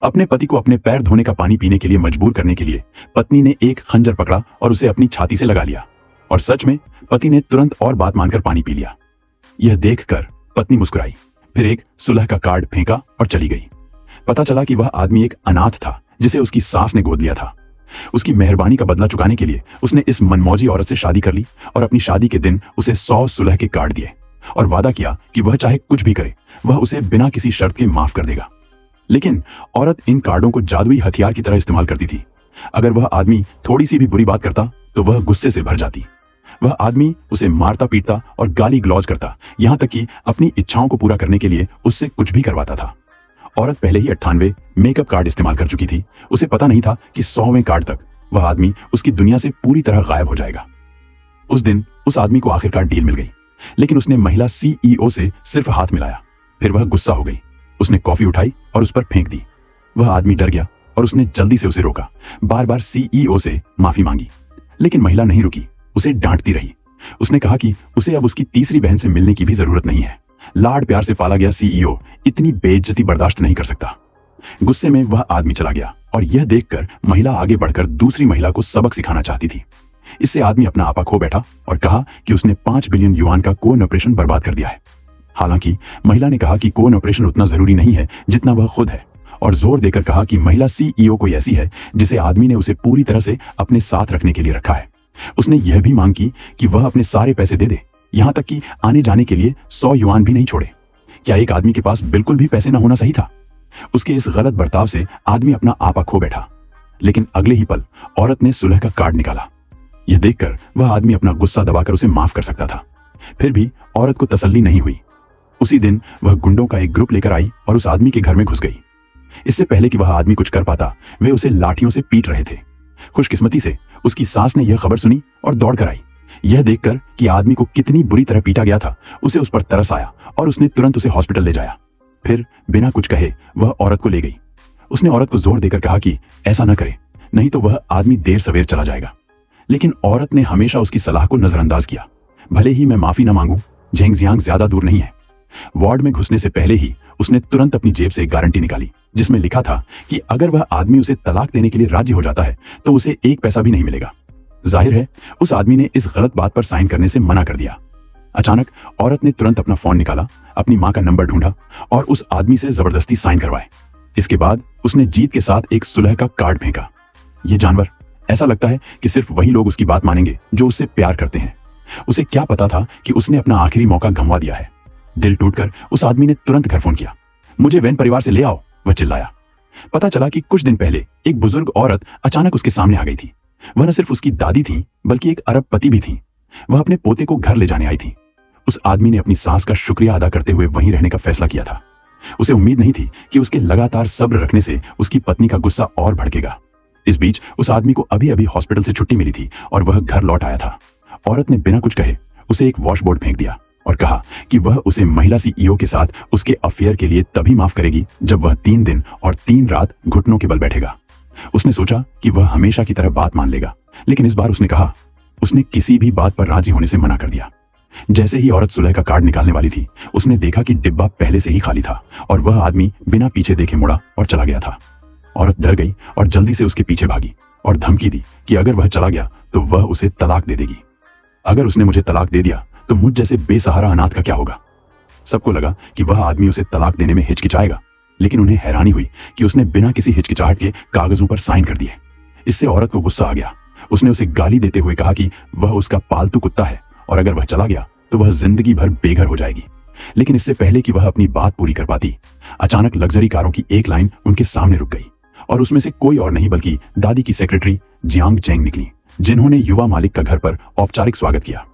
अपने पति को अपने पैर धोने का पानी पीने के लिए मजबूर करने के लिए पत्नी ने एक खंजर पकड़ा और उसे अपनी छाती से लगा लिया। और सच में पति ने तुरंत और बात मानकर पानी पी लिया। यह देखकर पत्नी मुस्कुराई, फिर एक सुलह का कार्ड फेंका और चली गई। पता चला कि वह आदमी एक अनाथ था जिसे उसकी सास ने गोद लिया था। उसकी मेहरबानी का बदला चुकाने के लिए उसने इस मनमौजी औरत से शादी कर ली और अपनी शादी के दिन उसे 100 सुलह के कार्ड दिए और वादा किया कि वह चाहे कुछ भी करे वह उसे बिना किसी शर्त के माफ कर देगा। लेकिन औरत इन कार्डों को जादुई हथियार की तरह इस्तेमाल करती थी। अगर वह आदमी थोड़ी सी भी बुरी बात करता तो वह गुस्से से भर जाती। वह आदमी उसे मारता पीटता और गाली गलौज करता, यहाँ तक कि अपनी इच्छाओं को पूरा करने के लिए उससे कुछ भी करवाता था। औरत पहले ही 98 मेकअप कार्ड इस्तेमाल कर चुकी थी। उसे पता नहीं था कि 100वें कार्ड तक वह आदमी उसकी दुनिया से पूरी तरह गायब हो जाएगा। उस दिन उस आदमी को आखिरकार डील मिल गई, लेकिन उसने महिला CEO से सिर्फ हाथ मिलाया। फिर वह गुस्सा हो गई। उसने कॉफी उठाई और उस पर फेंक दी। वह आदमी डर गया और उसने जल्दी से उसे रोका, बार बार CEO से माफी मांगी। लेकिन महिला नहीं रुकी, उसे डांटती रही। उसने कहा कि उसे अब उसकी तीसरी बहन से मिलने की भी जरूरत नहीं है। लाड प्यार से पाला गया CEO इतनी बेइज्जती बर्दाश्त नहीं कर सकता। गुस्से में वह आदमी चला गया और यह देखकर महिला आगे बढ़कर दूसरी महिला को सबक सिखाना चाहती थी। इससे आदमी अपना आपा खो बैठा और कहा कि उसने 5 बिलियन युआन का कोन ऑपरेशन बर्बाद कर दिया है। हालांकि महिला ने कहा कि कोन ऑपरेशन उतना जरूरी नहीं है जितना वह खुद है, और जोर देकर कहा कि महिला CEO कोई ऐसी है जिसे आदमी ने उसे पूरी तरह से अपने साथ रखने के लिए रखा है। उसने यह भी मांग की कि वह अपने सारे पैसे दे दे, यहाँ तक कि आने जाने के लिए 100 युआन भी नहीं छोड़े। क्या एक आदमी के पास बिल्कुल भी पैसे न होना सही था? उसके इस गलत बर्ताव से आदमी अपना आपा खो बैठा। लेकिन अगले ही पल औरत ने सुलह का कार्ड निकाला। यह देखकर वह आदमी अपना गुस्सा दबाकर उसे माफ कर सकता था। फिर भी औरत को तसल्ली नहीं हुई। उसी दिन वह गुंडों का एक ग्रुप लेकर आई और उस आदमी के घर में घुस गई। इससे पहले कि वह आदमी कुछ कर पाता, वे उसे लाठियों से पीट रहे थे। खुशकिस्मती से उसकी सास ने यह खबर सुनी और दौड़ कर आई। यह देखकर कि आदमी को कितनी बुरी तरह पीटा गया था, उसे उस पर तरस आया और उसने तुरंत उसे हॉस्पिटल ले जाया। फिर बिना कुछ कहे वह औरत को ले गई। उसने औरत को जोर देकर कहा कि ऐसा न करे, नहीं तो वह आदमी देर सवेर चला जाएगा। लेकिन औरत ने हमेशा उसकी सलाह को नजरअंदाज किया। भले ही मैं माफी न मांगूं, झेंगजियांग ज्यादा दूर नहीं है। वार्ड में घुसने से पहले ही उसने तुरंत अपनी जेब से एक गारंटी निकाली, जिसमें लिखा था कि अगर वह आदमी उसे तलाक देने के लिए राजी हो जाता है तो उसे 1 पैसा भी नहीं मिलेगा। जाहिर है उस आदमी ने इस गलत बात पर साइन करने से मना कर दिया। अचानक औरत ने तुरंत अपना फोन निकाला, अपनी मां का नंबर ढूंढा और उस आदमी से जबरदस्ती साइन करवाए। इसके बाद उसने जीत के साथ एक सुलह का कार्ड फेंका। यह जानवर, ऐसा लगता है कि सिर्फ वही लोग उसकी बात मानेंगे जो उससे प्यार करते हैं। उसे क्या पता था कि उसने अपना आखिरी मौका गंवा दिया है। दिल टूटकर उस आदमी ने तुरंत घर फोन किया। मुझे वैन परिवार से ले आओ, वह चिल्लाया। पता चला कि कुछ दिन पहले एक बुजुर्ग औरत अचानक उसके सामने आ गई थी। वह न सिर्फ उसकी दादी थी बल्कि एक अरबपति भी थी। वह अपने पोते को घर ले जाने आई थी। उस आदमी ने अपनी सास का शुक्रिया अदा करते हुए वहीं रहने का फैसला किया था। उसे उम्मीद नहीं थी कि उसके लगातार सब्र रखने से उसकी पत्नी का गुस्सा और भड़केगा। इस बीच उस आदमी को अभी अभी हॉस्पिटल से छुट्टी मिली थी और वह घर लौट आया था। औरत ने बिना कुछ कहे उसे एक वॉशबोर्ड फेंक दिया और कहा कि वह उसे महिला CEO के साथ उसके अफेयर के लिए तभी माफ करेगी जब वह 3 दिन और 3 रात घुटनों के बल बैठेगा। उसने सोचा कि वह हमेशा की तरह बात मान लेगा, लेकिन इस बार उसने कहा, उसने किसी भी बात पर राजी होने से मना कर दिया। जैसे ही औरत सुलह का कार्ड निकालने वाली थी, उसने देखा कि डिब्बा पहले से ही खाली था और वह आदमी बिना पीछे देखे मुड़ा और चला गया था। औरत डर गई और जल्दी से उसके पीछे भागी और धमकी दी कि अगर वह चला गया तो वह उसे तलाक दे देगी। अगर उसने मुझे तलाक दे दिया तो मुझ जैसे बेसहारा अनाथ का क्या होगा। सबको लगा कि वह आदमी उसे तलाक देने में हिचकिचाएगा, लेकिन उन्हें हैरानी हुई कि उसने बिना किसी हिचकिचाहट के कागजों पर साइन कर दिए। इससे औरत को गुस्सा आ गया। उसने उसे गाली देते हुए कहा कि वह उसका पालतू कुत्ता है और अगर वह चला गया तो वह जिंदगी भर बेघर हो जाएगी। लेकिन इससे पहले कि वह अपनी बात पूरी कर पाती, अचानक लग्जरी कारों की एक लाइन उनके सामने रुक गई और उसमें से कोई और नहीं बल्कि दादी की सेक्रेटरी जियांग चेंग निकली, जिन्होंने युवा मालिक का घर पर औपचारिक स्वागत किया।